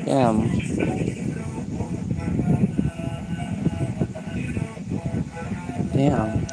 Damn. Damn.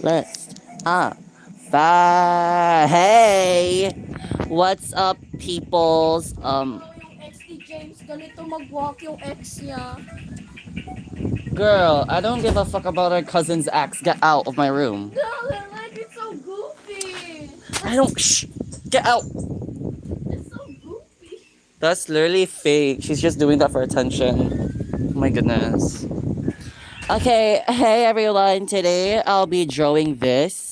Let's Hey, what's up, peoples? Yung ex ni James, ganito mag-walk yung ex niya. Girl, I don't give a fuck about our cousin's ex. Get out of my room. No, like, it's so goofy. I don't. Shh. Get out. It's so goofy. That's literally fake. She's just doing that for attention. Oh my goodness. Okay, hey everyone. Today I'll be drawing this.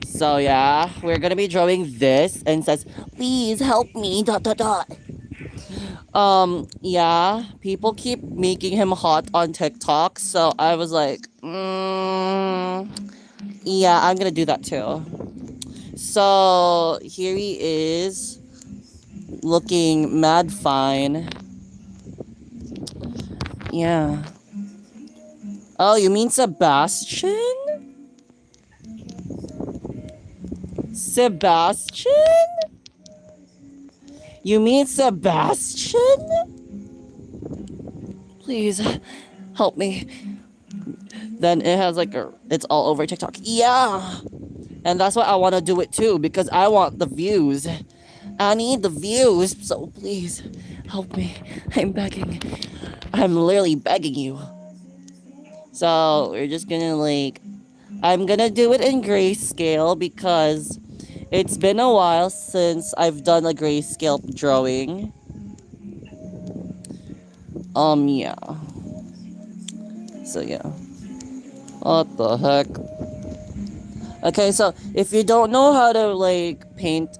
So yeah, we're gonna be drawing this and says, please help me. Dot dot dot. Yeah, people keep making him hot on TikTok, so I was like, yeah, I'm gonna do that too. So here he is, looking mad fine. Yeah. Oh, you mean Sebastian? Sebastian? You mean Sebastian? Please help me. Then it has like it's all over TikTok. Yeah. And that's why I want to do it too, because I want the views. I need the views, so please help me. I'm begging. I'm literally begging you. So we're just gonna like, I'm gonna do it in grayscale because it's been a while since I've done a grayscale drawing. Yeah. So yeah. What the heck? Okay, so if you don't know how to like paint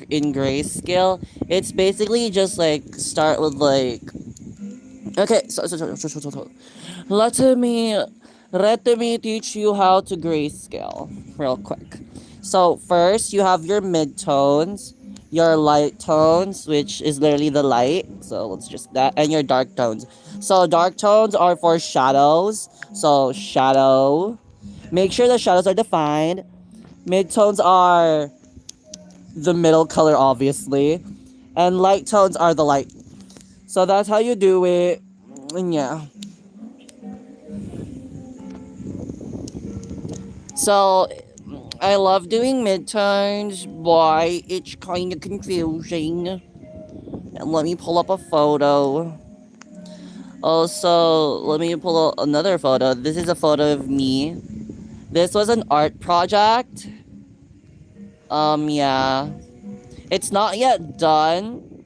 in grayscale, it's basically just like start with like. Okay, so. Let me teach you how to grayscale real quick. So first you have your midtones, your light tones, which is literally the light. So let's just that, and your dark tones. So dark tones are for shadows. So shadow. Make sure the shadows are defined. Midtones are the middle color, obviously. And light tones are the light. So that's how you do it. And yeah. So I love doing midtones. Why? It's kind of confusing. And let me pull up a photo. Also, let me pull up another photo. This is a photo of me. This was an art project. Yeah. It's not yet done,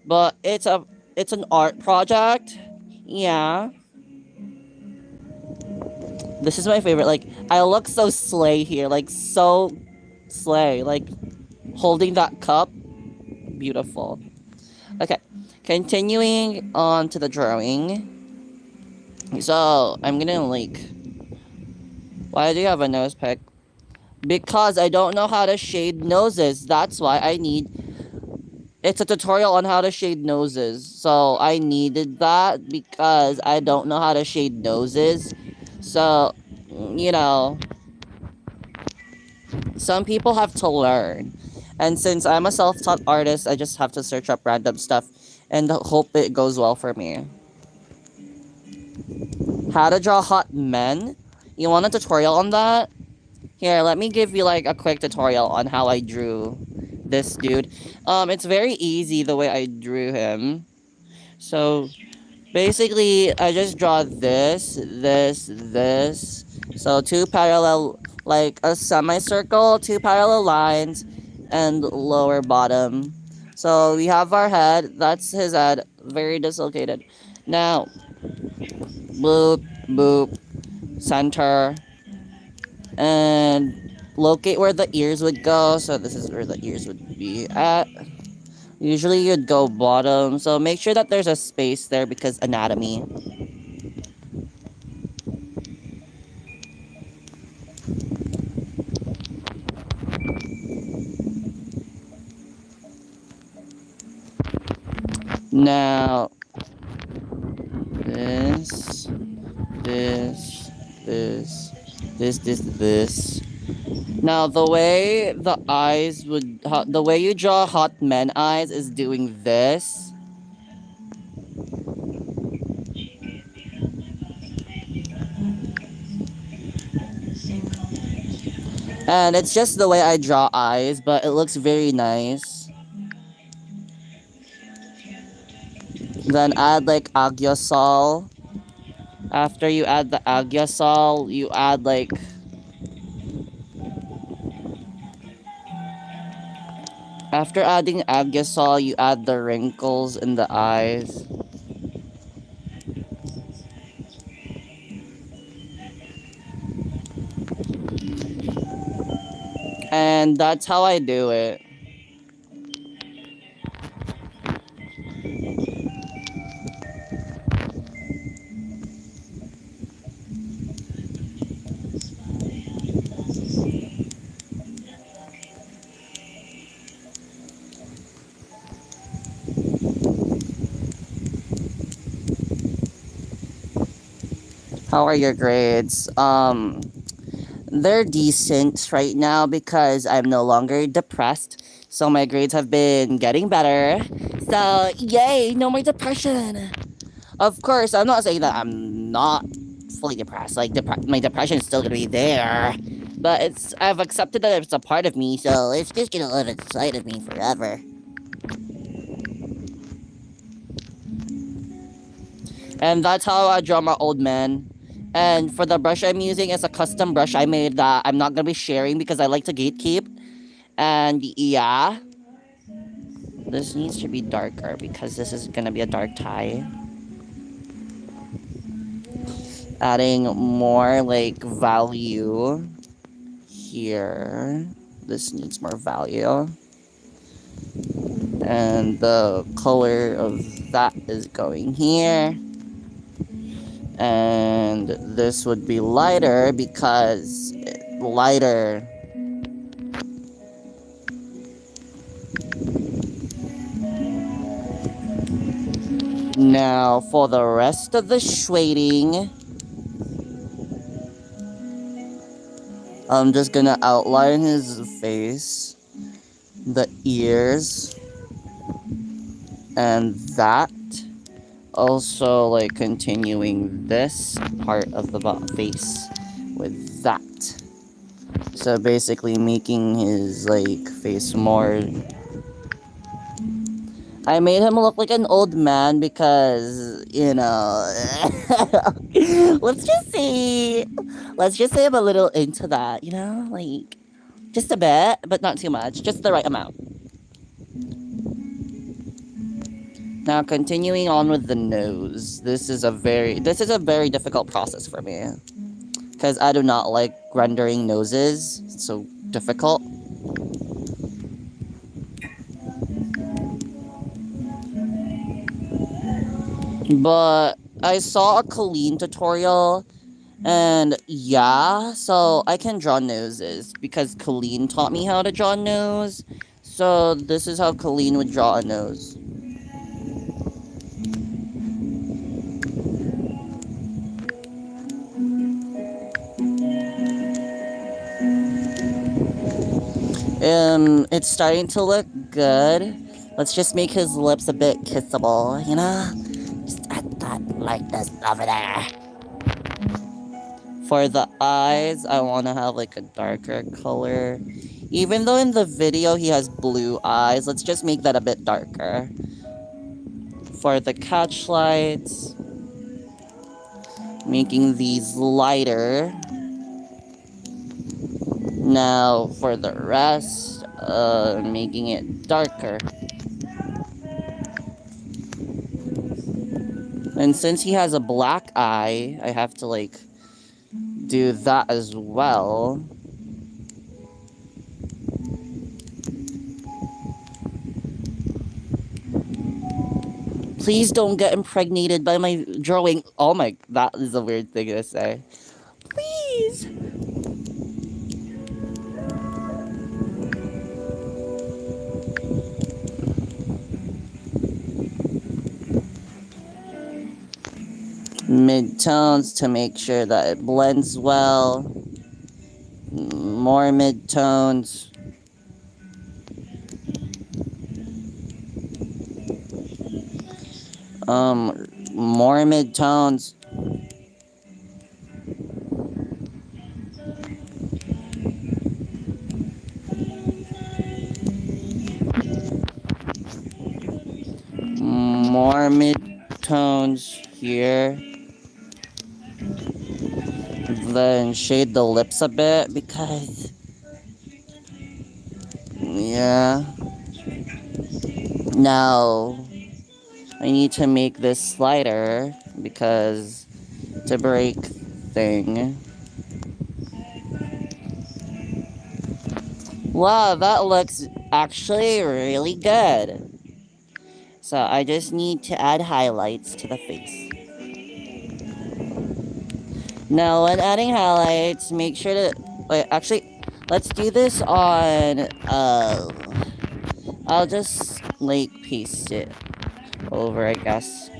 but it's an art project. Yeah. This is my favorite. Like, I look so slay here. Like, so slay. Like, holding that cup. Beautiful. Okay. Continuing on to the drawing. So, I'm gonna, like... Why do you have a nose pick? Because I don't know how to shade noses. That's why I need... It's a tutorial on how to shade noses. So, I needed that because I don't know how to shade noses. So, you know... Some people have to learn. And since I'm a self-taught artist, I just have to search up random stuff and hope it goes well for me. How to draw hot men? You want a tutorial on that? Here, let me give you like a quick tutorial on how I drew this dude. It's very easy the way I drew him. So, basically, I just draw this. So, two parallel, like a semicircle, two parallel lines, and lower bottom. So, we have our head. That's his head. Very dislocated. Now, boop, boop, center, and locate where the ears would go. So this is where the ears would be at. Usually you'd go bottom, so make sure that there's a space there because anatomy. Now, this, this, this, this. Now, the way the eyes would, the way you draw hot men eyes is doing this. And it's just the way I draw eyes, but it looks very nice. Then add like agyasal. After you add the agyasal, you add like... After adding agyasal, you add the wrinkles in the eyes. And that's how I do it. How are your grades? They're decent right now because I'm no longer depressed. So my grades have been getting better. So, yay, no more depression. Of course, I'm not saying that I'm not fully depressed. Like, my depression is still gonna be there. But I've accepted that it's a part of me, so it's just gonna live inside of me forever. And that's how I draw my old man. And for the brush I'm using, it's a custom brush I made that I'm not gonna be sharing because I like to gatekeep. And yeah, this needs to be darker because this is gonna be a dark tie. Adding more like value here. This needs more value. And the color of that is going here. And this would be lighter because lighter. Now for the rest of the shading, I'm just gonna outline his face, the ears, and that. Also, like, continuing this part of the face with that. So basically making his, like, face more... I made him look like an old man because, you know... let's just say I'm a little into that, you know? Like, just a bit, but not too much. Just the right amount. Now, continuing on with the nose, this is a very difficult process for me because I do not like rendering noses. It's so difficult. But I saw a Colleen tutorial, and yeah, so I can draw noses because Colleen taught me how to draw a nose. So this is how Colleen would draw a nose. It's starting to look good. Let's just make his lips a bit kissable, you know? Just add that like this over there. For the eyes, I want to have like a darker color. Even though in the video he has blue eyes, let's just make that a bit darker. For the catch lights, making these lighter. Now for the rest, making it darker. And since he has a black eye, I have to like do that as well. Please don't get impregnated by my drawing. Oh my, that is a weird thing to say. Please. Midtones to make sure that it blends well. More midtones. More midtones. More midtones here. Then shade the lips a bit because, yeah. Now I need to make this slider because it's a break thing. Wow, that looks actually really good. So I just need to add highlights to the face. Now when adding highlights, make sure to, wait, actually, let's do this on, I'll just like paste it over, I guess.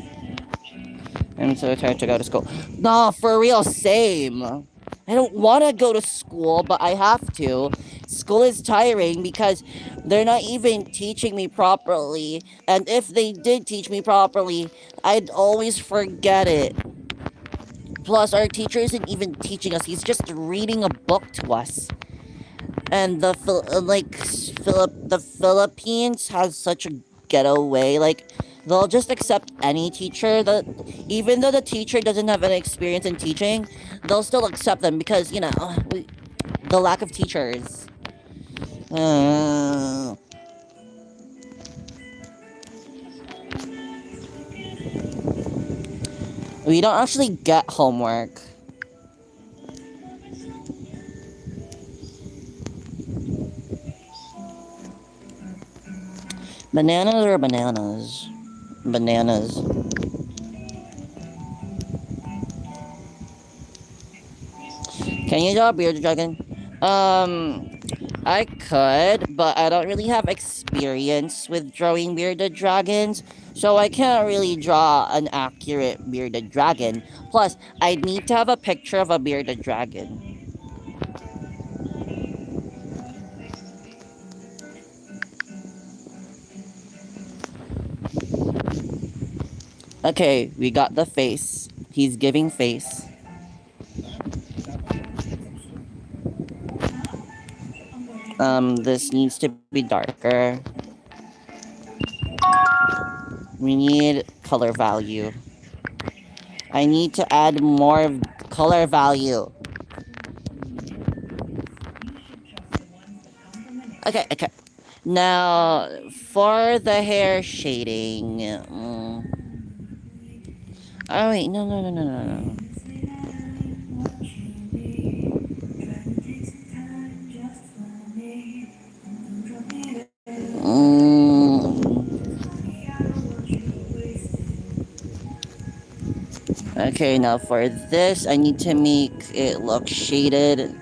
I'm so tired to go to school. Nah, for real, same. I don't want to go to school, but I have to. School is tiring because they're not even teaching me properly. And if they did teach me properly, I'd always forget it. Plus, our teacher isn't even teaching us. He's just reading a book to us. And the Philippines has such a ghetto way. Like, they'll just accept any teacher that, even though the teacher doesn't have any experience in teaching, they'll still accept them because, you know, the lack of teachers. We don't actually get homework. Bananas or bananas? Bananas. Can you draw a bearded dragon? I could, but I don't really have experience with drawing bearded dragons, so I can't really draw an accurate bearded dragon. Plus, I'd need to have a picture of a bearded dragon. Okay, we got the face. He's giving face. This needs to be darker. We need color value. I need to add more color value. Okay. Now, for the hair shading... Oh, wait, no. Okay, now for this, I need to make it look shaded.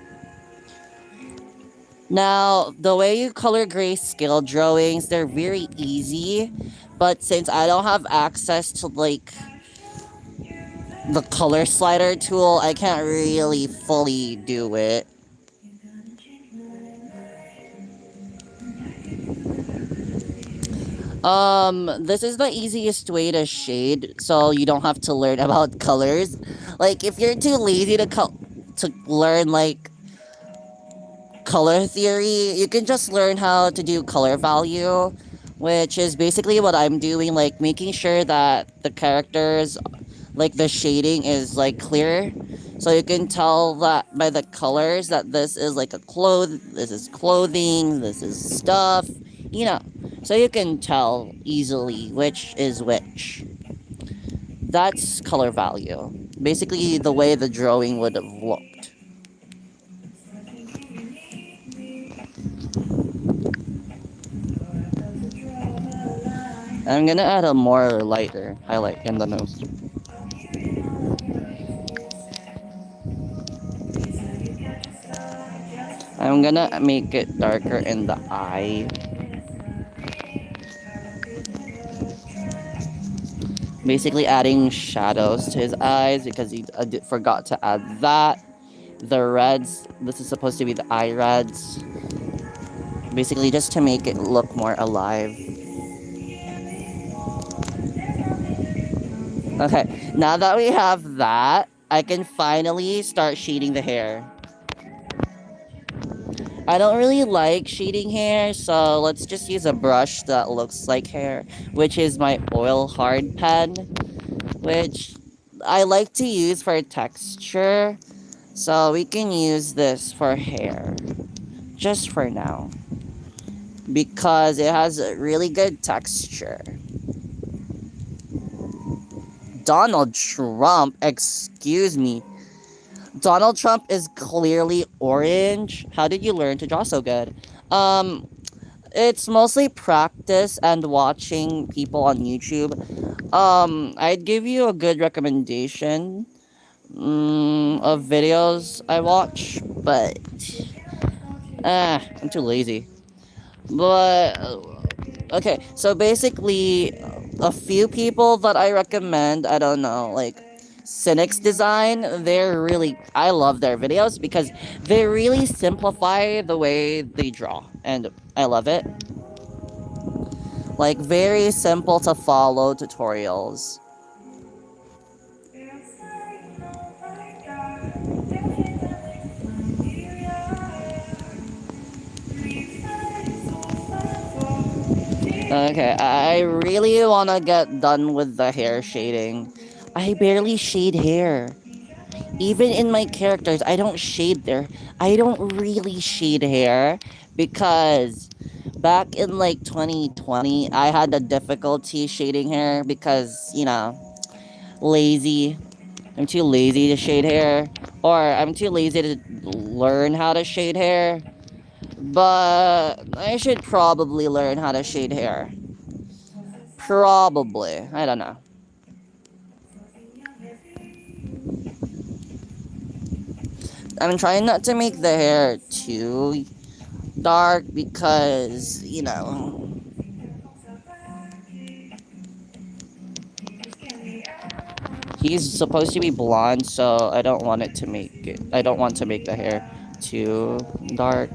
Now, the way you color grayscale drawings, they're very easy. But since I don't have access to, like, the color slider tool, I can't really fully do it. This is the easiest way to shade, so you don't have to learn about colors. Like, if you're too lazy to learn, like, color theory, you can just learn how to do color value, which is basically what I'm doing, like, making sure that the characters, like, the shading is, like, clear. So you can tell that by the colors that this is, like, this is clothing, this is stuff, you know. So you can tell easily which is which. That's color value. Basically, the way the drawing would have looked. I'm gonna add a more lighter highlight in the nose. I'm gonna make it darker in the eye. Basically adding shadows to his eyes because forgot to add that. The reds, this is supposed to be the eye reds. Basically just to make it look more alive. Okay, now that we have that, I can finally start shading the hair. I don't really like shading hair, so let's just use a brush that looks like hair, which is my oil hard pen, which I like to use for texture. So we can use this for hair, just for now, because it has a really good texture. Donald Trump, excuse me. Donald Trump is clearly orange. How did you learn to draw so good? It's mostly practice and watching people on YouTube. I'd give you a good recommendation of videos I watch, but I'm too lazy. But okay, so basically, a few people that I recommend, I don't know, like Cynic's Design, I love their videos because they really simplify the way they draw, and I love it. Like, very simple to follow tutorials. Okay, I really want to get done with the hair shading. I barely shade hair. Even in my characters, I don't really shade hair because back in like 2020, I had a difficulty shading hair because, lazy. I'm too lazy to shade hair, or I'm too lazy to learn how to shade hair. But I should probably learn how to shade hair. Probably. I don't know. I'm trying not to make the hair too dark because, he's supposed to be blonde, so I don't want to make the hair too dark.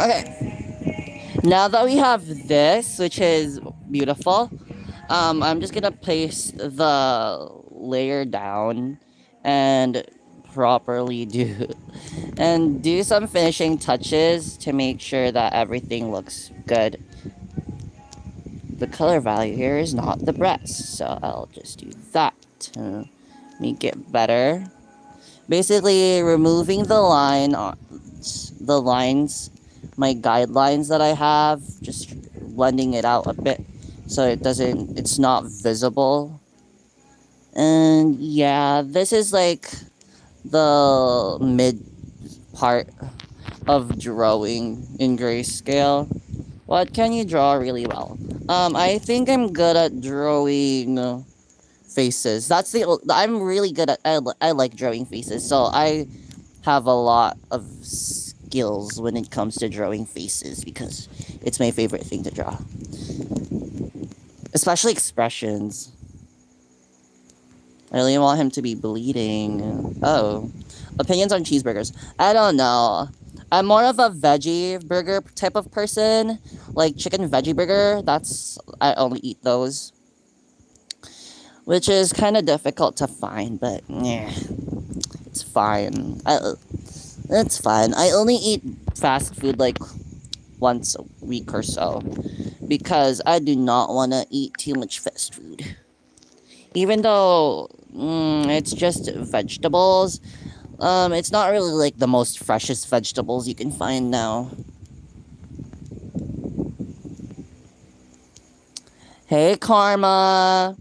Okay. Now that we have this, which is beautiful, I'm just gonna place the layer down and properly do some finishing touches to make sure that everything looks good. The color value here is not the best, so I'll just do that to make it better. Basically, removing the lines, my guidelines that I have, just blending it out a bit so it's not visible. And yeah, this is like the mid part of drawing in grayscale. What can you draw really well? I think I'm good at drawing faces. I'm really good at, I like drawing faces, so I have a lot of skills when it comes to drawing faces because it's my favorite thing to draw. Especially expressions. I really want him to be bleeding. Oh. Opinions on cheeseburgers. I don't know. I'm more of a veggie burger type of person. Like chicken veggie burger. I only eat those. Which is kind of difficult to find, but yeah. It's fine. It's fine. I only eat fast food like once a week or so. Because I do not want to eat too much fast food. Even though it's just vegetables, it's not really like the most freshest vegetables you can find now. Hey, Karma.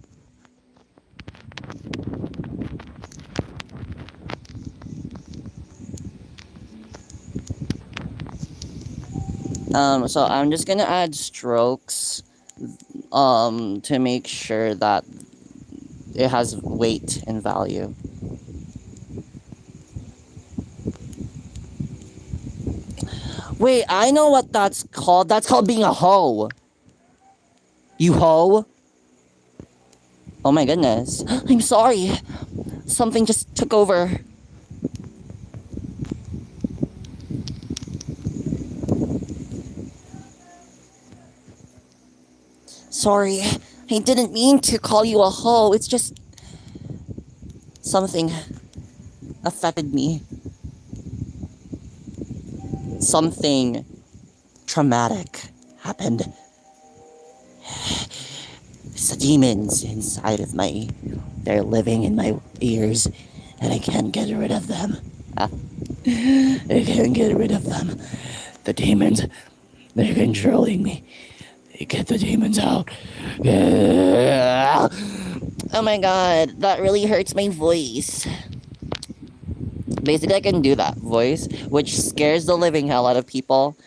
So I'm just gonna add strokes to make sure that it has weight and value. Wait, I know what that's called. That's called being a hoe. You hoe? Oh my goodness. I'm sorry. Something just took over. Sorry. I didn't mean to call you a hoe. It's just something affected me. Something traumatic happened. It's the demons inside of my... They're living in my ears, and I can't get rid of them. I can't get rid of them. The demons, they're controlling me. Get the demons out. Oh my god, that really hurts my voice. Basically, I can do that voice, which scares the living hell out of people.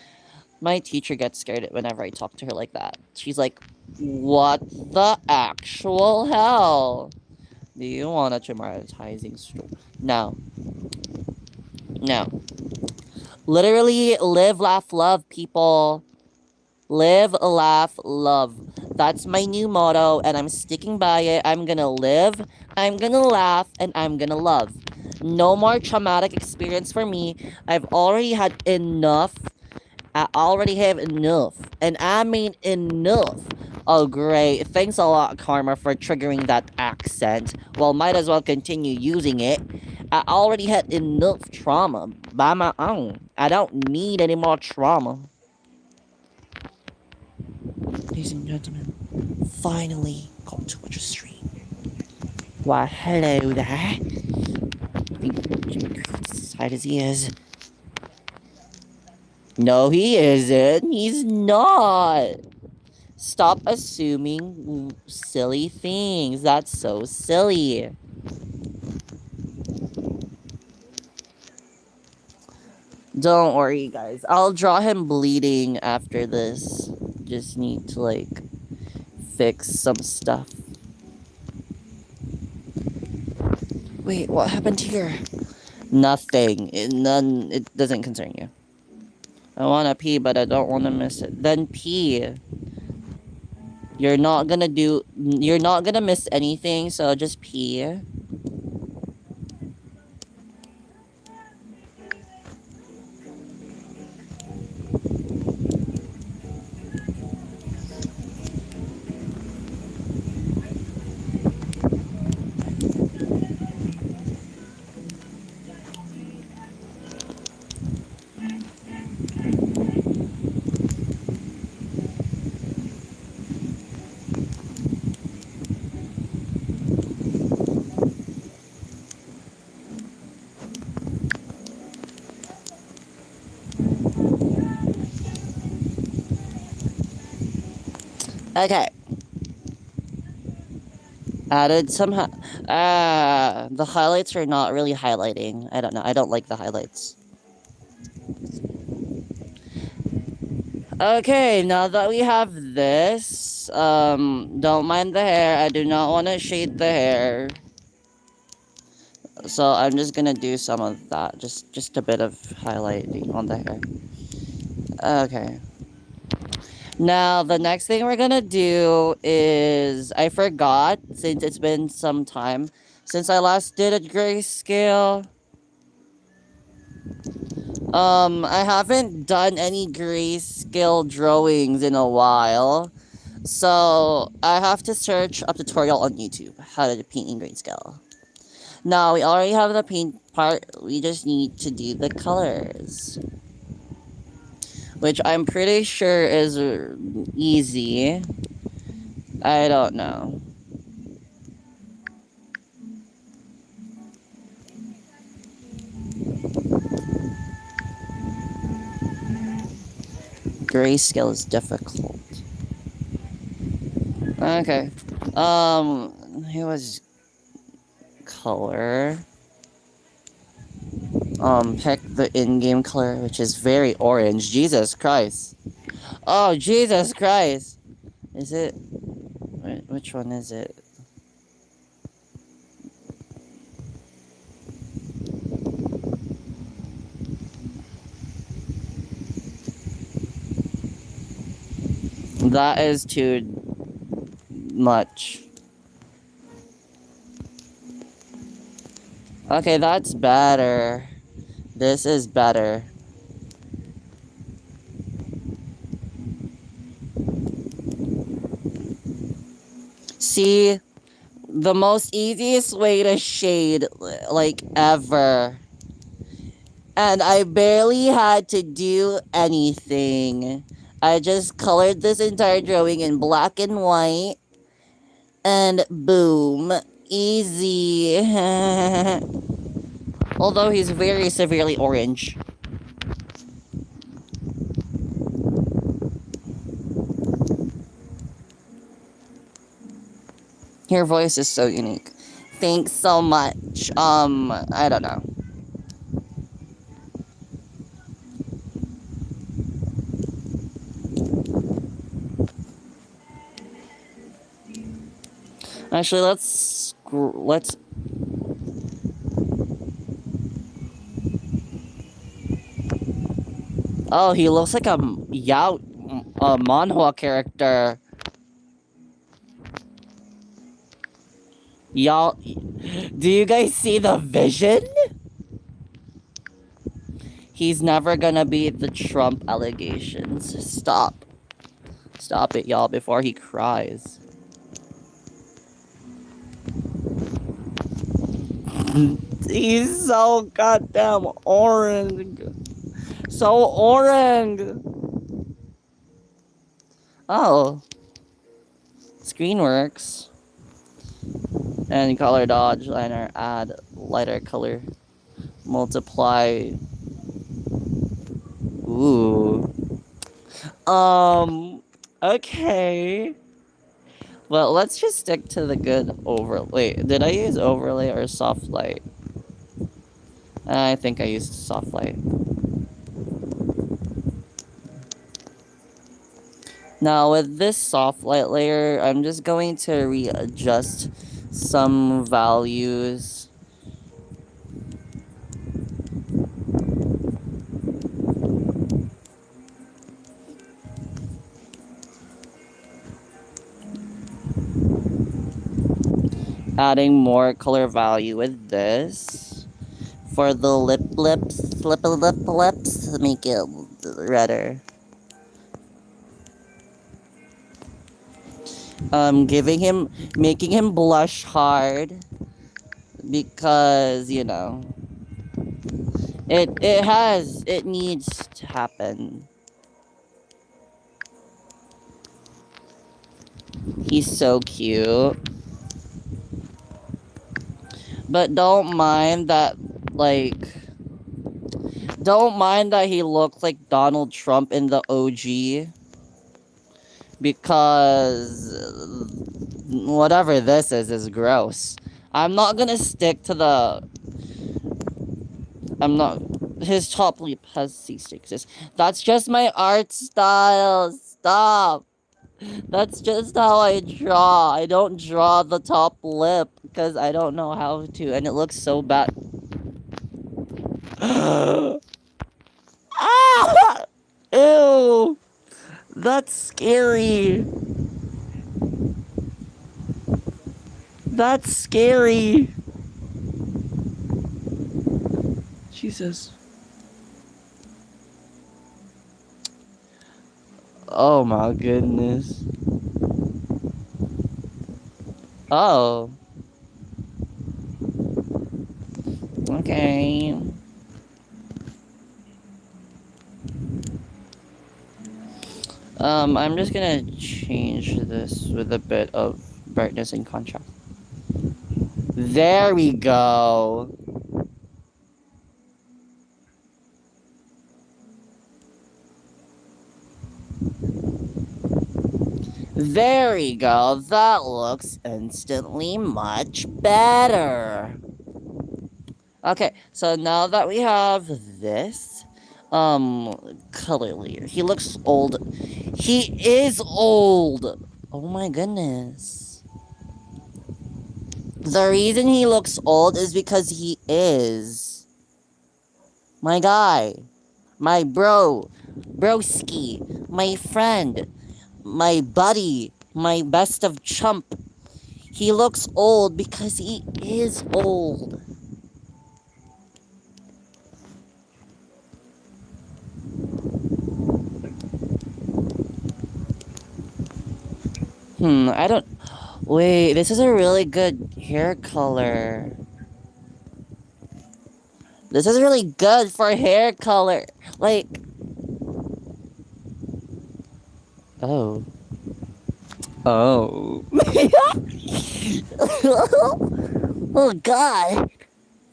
My teacher gets scared whenever I talk to her like that. She's like, what the actual hell? Do you want a traumatizing story? No. No. Literally, live, laugh, love, people. Live, laugh, love. That's my new motto, and I'm sticking by it. I'm gonna live, I'm gonna laugh, and I'm gonna love. No more traumatic experience for me. I've already had enough. I already have enough. And I mean enough. Oh, great. Thanks a lot, Karma, for triggering that accent. Well, might as well continue using it. I already had enough trauma by my own. I don't need any more trauma. Ladies and gentlemen, finally got to watch a stream. Why, hello there. Side as he is. No, he isn't. He's not. Stop assuming silly things. That's so silly. Don't worry, guys. I'll draw him bleeding after this. Just need to, like, fix some stuff. Wait, what happened here? Nothing. It doesn't concern you. I want to pee, but I don't want to miss it. Then pee. You're not gonna miss anything, so just pee. Okay. Added some the highlights are not really highlighting. I don't know. I don't like the highlights. Okay, now that we have this, don't mind the hair. I do not want to shade the hair. So I'm just gonna do some of that. Just a bit of highlighting on the hair. Okay. Now, the next thing we're gonna do is, I forgot, since it's been some time since I last did a grayscale. I haven't done any grayscale drawings in a while. So, I have to search a tutorial on YouTube, how to paint in grayscale. Now, we already have the paint part, we just need to do the colors. Which I'm pretty sure is easy. I don't know. Grayscale is difficult. Okay. Here was color. pick the in-game color, which is very orange. Jesus Christ. Oh, Jesus Christ. Is it? Wait, which one is it? That is too much. Okay, that's better. This is better. See, the most easiest way to shade, like, ever. And I barely had to do anything. I just colored this entire drawing in black and white. And boom. Easy. Although he's very severely orange. Your voice is so unique. Thanks so much. I don't know. Actually, let's. Oh, he looks like a manhwa character. Y'all, do you guys see the vision? He's never gonna beat the Trump allegations. Stop. Stop it, y'all, before he cries. He's so goddamn orange. So orange. Oh. Screen works. And color dodge liner, add lighter color. Multiply. Ooh. Okay. Well, let's just stick to the good overlay. Did I use overlay or soft light? I think I used soft light. Now with this soft light layer, I'm just going to readjust some values. Adding more color value with this. For the lips, to make it redder. Making him blush hard. Because, you know, it needs to happen. He's so cute. But don't mind that he looked like Donald Trump in the OG. Because whatever this is gross. I'm not gonna stick to the... His top lip has C6s. That's just my art style. Stop. That's just how I draw. I don't draw the top lip because I don't know how to, and it looks so bad. Ah! Ew! That's scary. That's scary. Jesus. Oh my goodness. Oh. Okay. I'm just gonna change this with a bit of brightness and contrast. There we go. There we go. That looks instantly much better. Okay, so now that we have this, color layer. He looks old. He is old. Oh my goodness. The reason he looks old is because he is. My guy. My bro. Broski. My friend. My buddy. My best of chump. He looks old because he is old. I don't... Wait, this is a really good hair color. This is really good for hair color. Like... Oh. Oh. Oh god.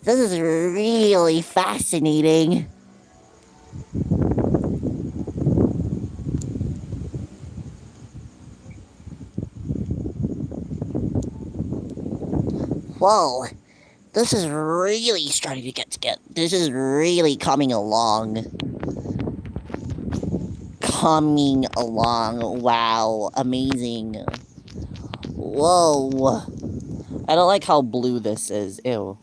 This is really fascinating. Whoa. This is really starting to get. This is really coming along. Wow. Amazing. Whoa. I don't like how blue this is. Ew.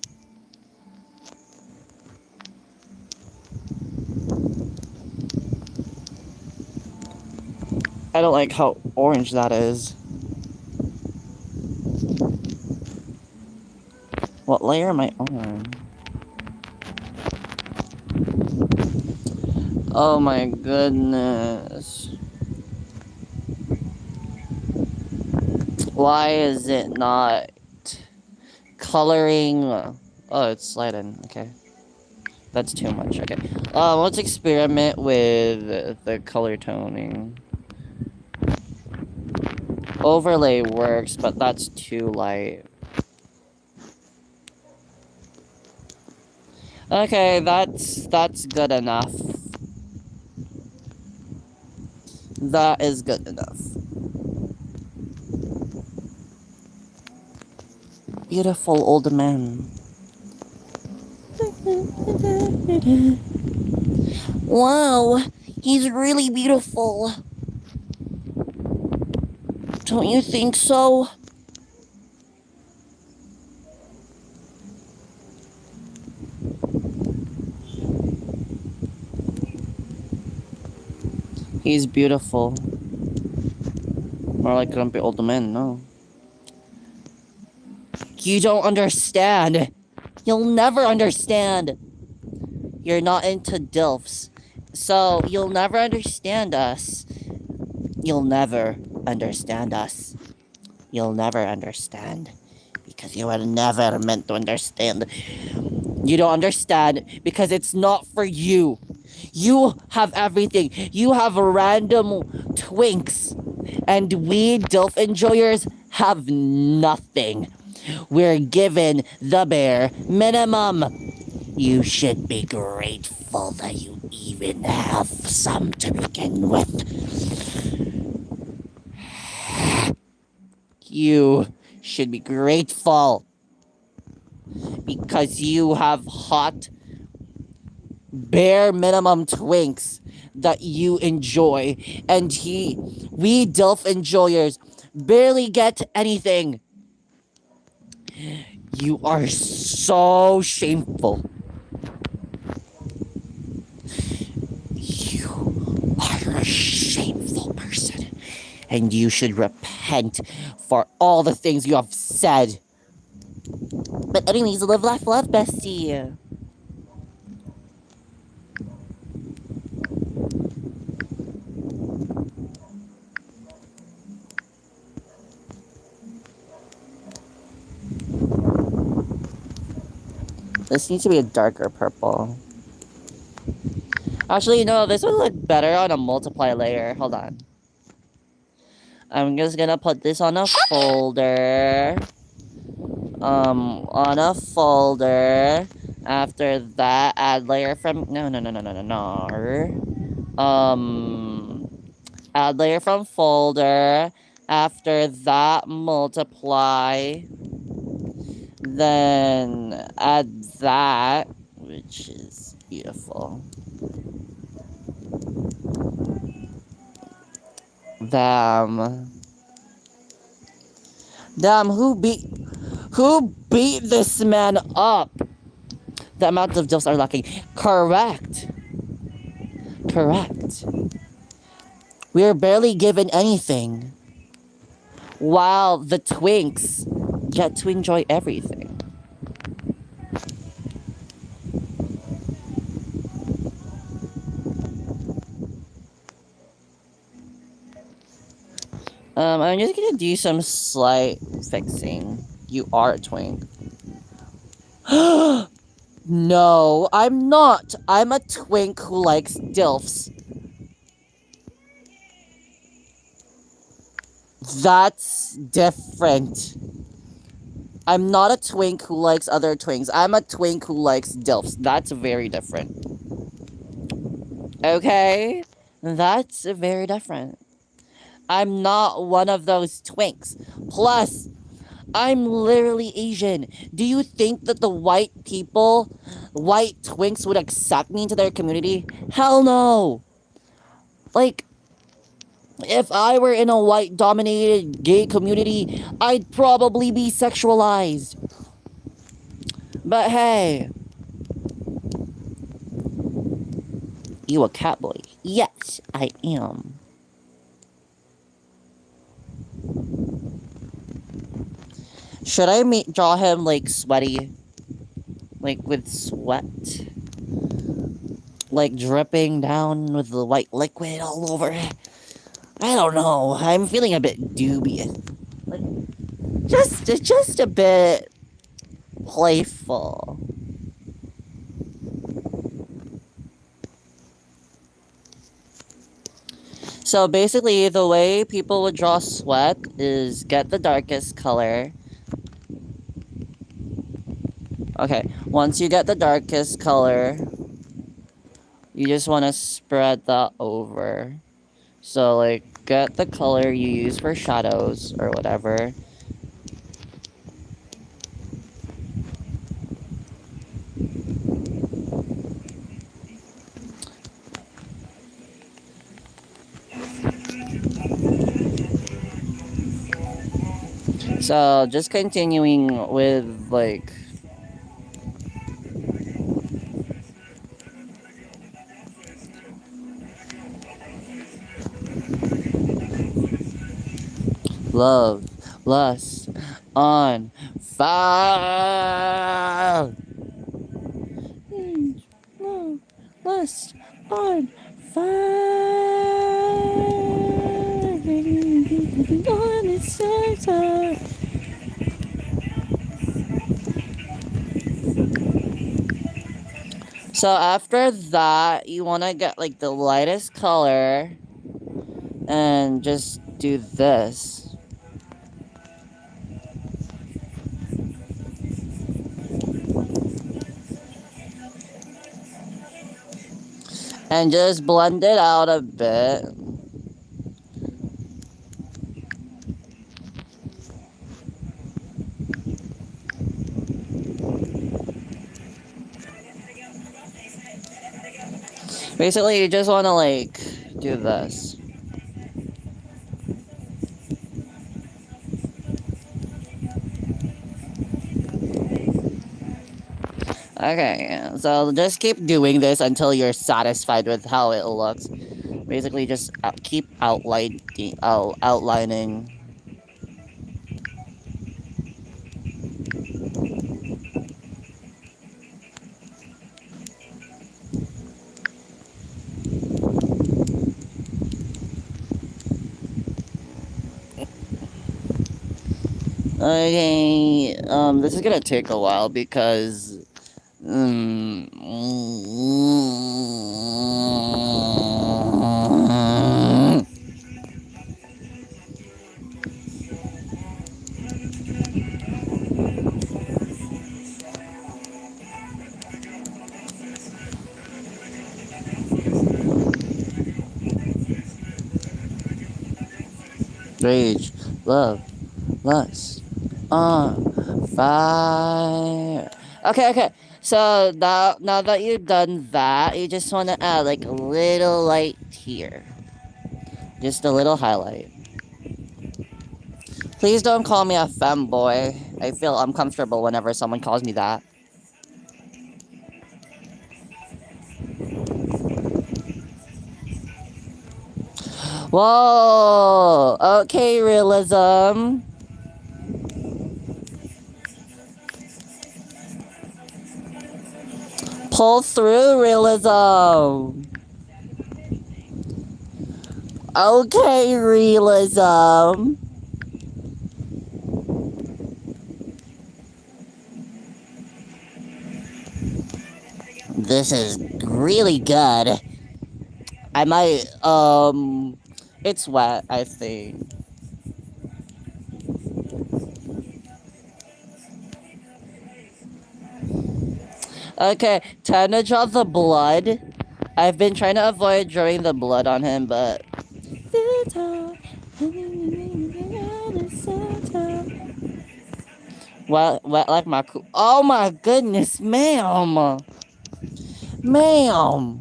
I don't like how orange that is. What layer am I on? Oh my goodness. Why is it not coloring? Oh, it's sliding. Okay. That's too much. Okay. Let's experiment with the color toning. Overlay works, but that's too light. Okay, that's good enough. That is good enough. Beautiful old man. Wow, he's really beautiful. Don't you think so? He's beautiful. More like grumpy old man, no. You don't understand. You'll never understand. You're not into DILFs. So, you'll never understand us. You'll never understand us. You'll never understand. Because you were never meant to understand. You don't understand because it's not for you. You have everything. You have random twinks. And we DILF enjoyers have nothing. We're given the bare minimum. You should be grateful that you even have some to begin with. You should be grateful. Because you have hot, bare minimum twinks that you enjoy. And we DILF enjoyers barely get anything. You are so shameful. You are a shameful person. And you should repent for all the things you have said. But anyways, live, laugh, love, bestie. This needs to be a darker purple. Actually, no, this would look better on a multiply layer. Hold on. I'm just gonna put this on a folder. On a folder. After that, add layer from... No. Add layer from folder. After that, multiply. Then add that, which is beautiful. Damn. Damn, who beat this man up? The amount of deals are lacking. Correct. Correct. We are barely given anything. While the twinks get to enjoy everything. I'm just gonna do some slight fixing. You are a twink. No, I'm not. I'm a twink who likes DILFs. That's different. I'm not a twink who likes other twinks. I'm a twink who likes DILFs. That's very different. Okay? That's very different. I'm not one of those twinks. Plus, I'm literally Asian. Do you think that the white twinks would accept me into their community? Hell no! Like, if I were in a white-dominated gay community, I'd probably be sexualized. But hey. You a catboy? Yes, I am. Should I draw him, like, sweaty? Like, with sweat? Like, dripping down with the white liquid all over? I don't know. I'm feeling a bit dubious. Like, just a bit playful. So basically, the way people would draw sweat is get the darkest color. Okay, once you get the darkest color, you just want to spread that over. So, like, get the color you use for shadows or whatever. So, just continuing with, like, love, lust, on fire. Love, lust, on fire. On its center. So after that, you want to get like the lightest color and just do this. And just blend it out a bit. Basically, you just want to like do this. Okay, so just keep doing this until you're satisfied with how it looks. Basically, just keep outlining. Okay, this is gonna take a while because rage, love, lust, Fire. Okay, okay. So now that you've done that, you just want to add like a little light here. Just a little highlight. Please don't call me a femboy. I feel uncomfortable whenever someone calls me that. Whoa! Okay, realism. Pull through, realism. Okay, realism. This is really good. I might, it's wet, I think. Okay, time to draw the blood. I've been trying to avoid drawing the blood on him, but... Wet like my... Oh my goodness, ma'am! Ma'am!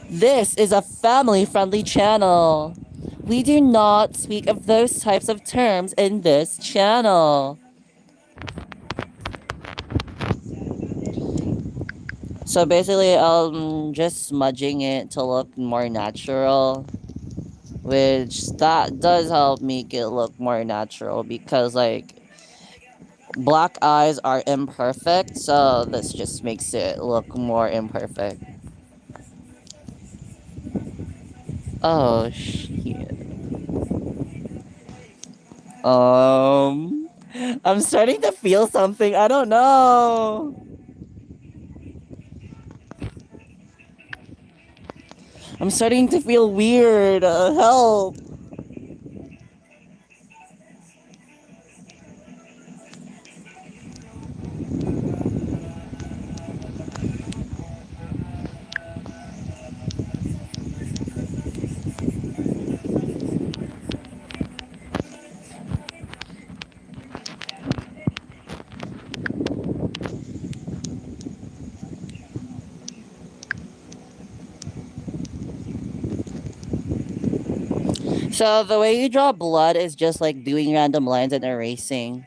This is a family-friendly channel. We do not speak of those types of terms in this channel. So basically, just smudging it to look more natural. Which, that does help make it look more natural because, like, black eyes are imperfect, so this just makes it look more imperfect. Oh, shit. I'm starting to feel something. I don't know. I'm starting to feel weird. Help. So the way you draw blood is just like doing random lines and erasing.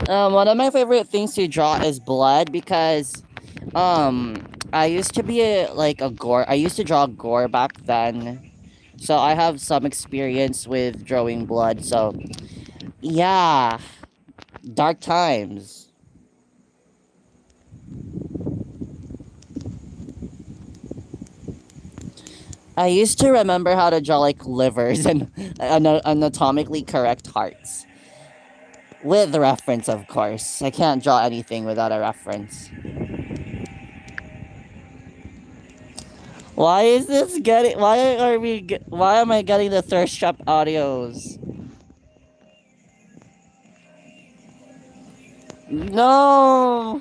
One of my favorite things to draw is blood because, I used to be a gore. I used to draw gore back then, so I have some experience with drawing blood. So, yeah, dark times. I used to remember how to draw like livers and anatomically correct hearts. With the reference, of course. I can't draw anything without a reference. Why is this getting... Why am I getting the thirst trap audios? No!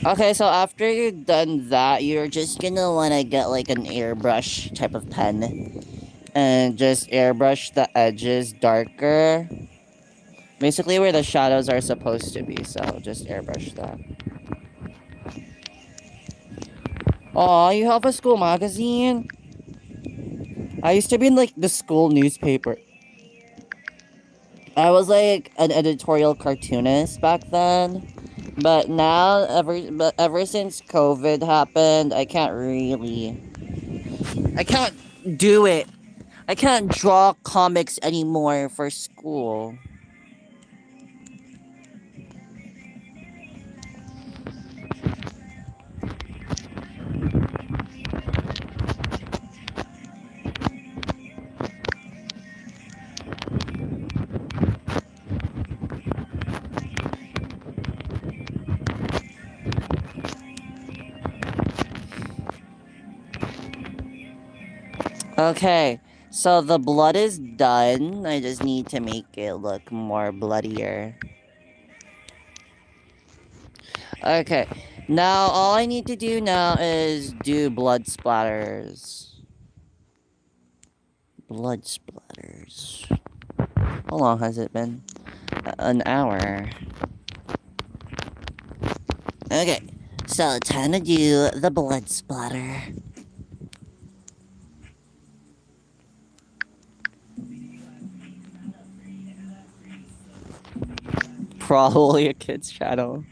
Okay, so after you've done that, you're just gonna wanna get like an airbrush type of pen. And just airbrush the edges darker. Basically where the shadows are supposed to be, so just airbrush that. Aw, you have a school magazine? I used to be in like the school newspaper. I was like an editorial cartoonist back then. But now, ever since COVID happened, I can't do it. I can't draw comics anymore for school. Okay, so the blood is done. I just need to make it look more bloodier. Okay, now all I need to do now is do blood splatters. Blood splatters. How long has it been? An hour. Okay, so time to do the blood splatter. Probably a kid's channel.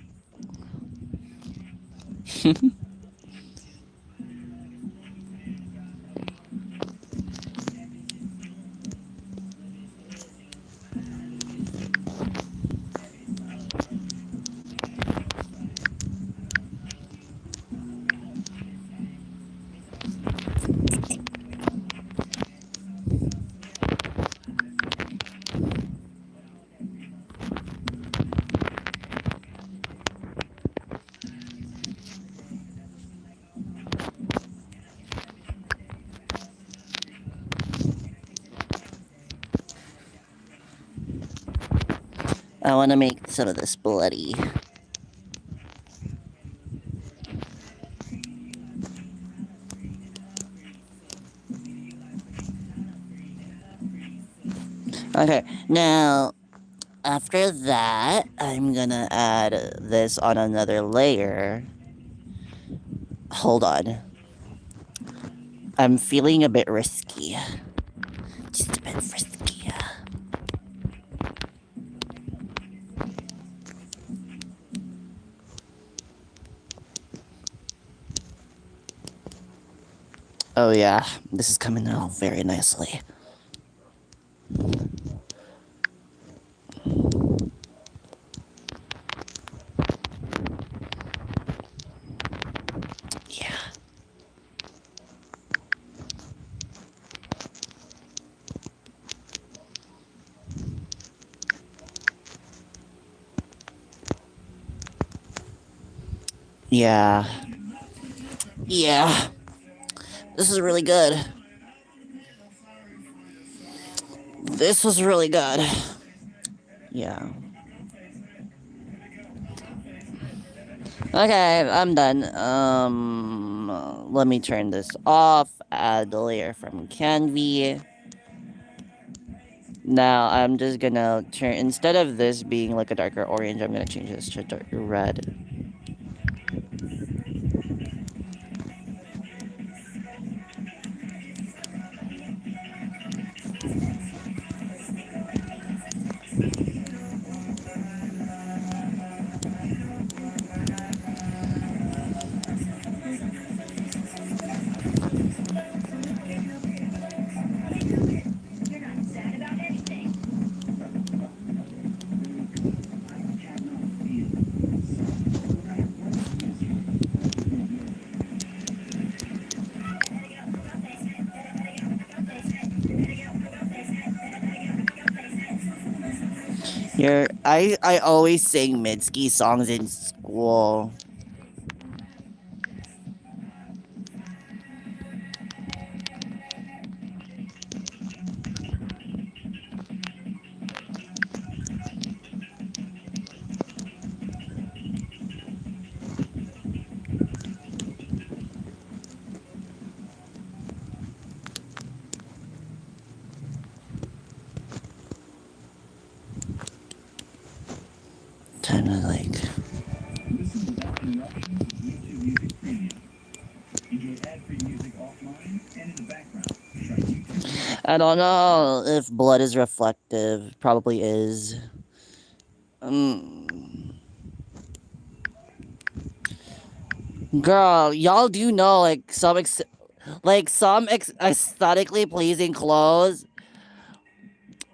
I want to make some of this bloody. Okay, now after that, I'm gonna add this on another layer. Hold on. I'm feeling a bit risky. Just a bit risky. Oh yeah, this is coming out very nicely. Yeah. Yeah. Yeah. This is really good. This was really good. Yeah. Okay, I'm done. Let me turn this off. Add the layer from Canvy. Now I'm just gonna turn, instead of this being like a darker orange, I'm gonna change this to darker red. I always sing Mitski songs in school. Time to like. I don't know if blood is reflective. Probably is. Girl, y'all do know like some aesthetically pleasing clothes.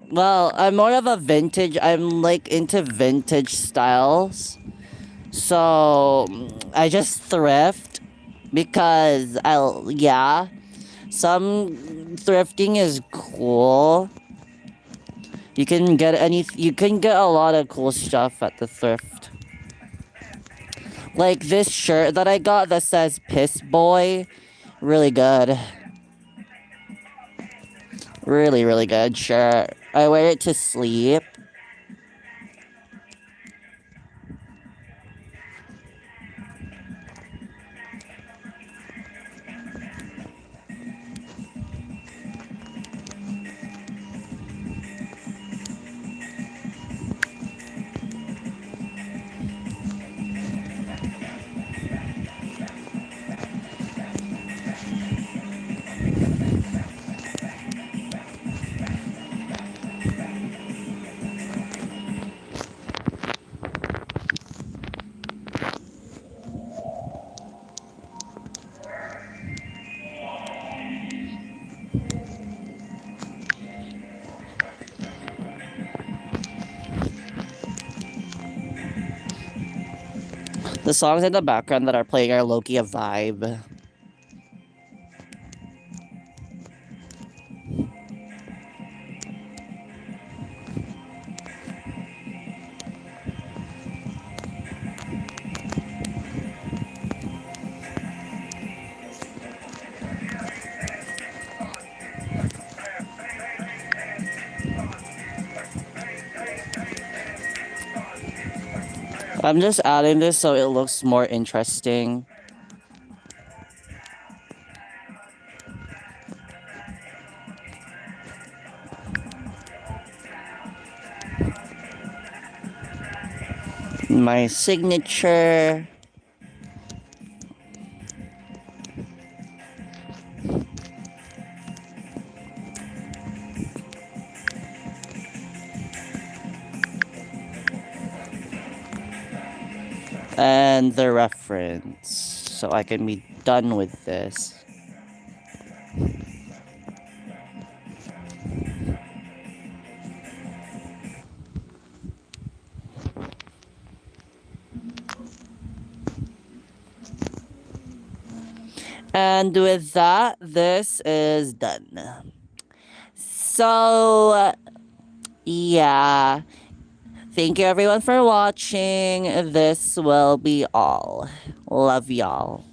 Well, I'm more of a vintage. I'm like into vintage styles. So I just thrift because yeah. Some thrifting is cool. You can get a lot of cool stuff at the thrift. Like this shirt that I got that says Piss Boy. Really good. Really, really good. Sure. I wear it to sleep. The songs in the background that are playing are Loki a vibe. I'm just adding this so it looks more interesting. My signature. And the reference. So I can be done with this. And with that, this is done. So, yeah. Thank you everyone for watching. This will be all. Love y'all.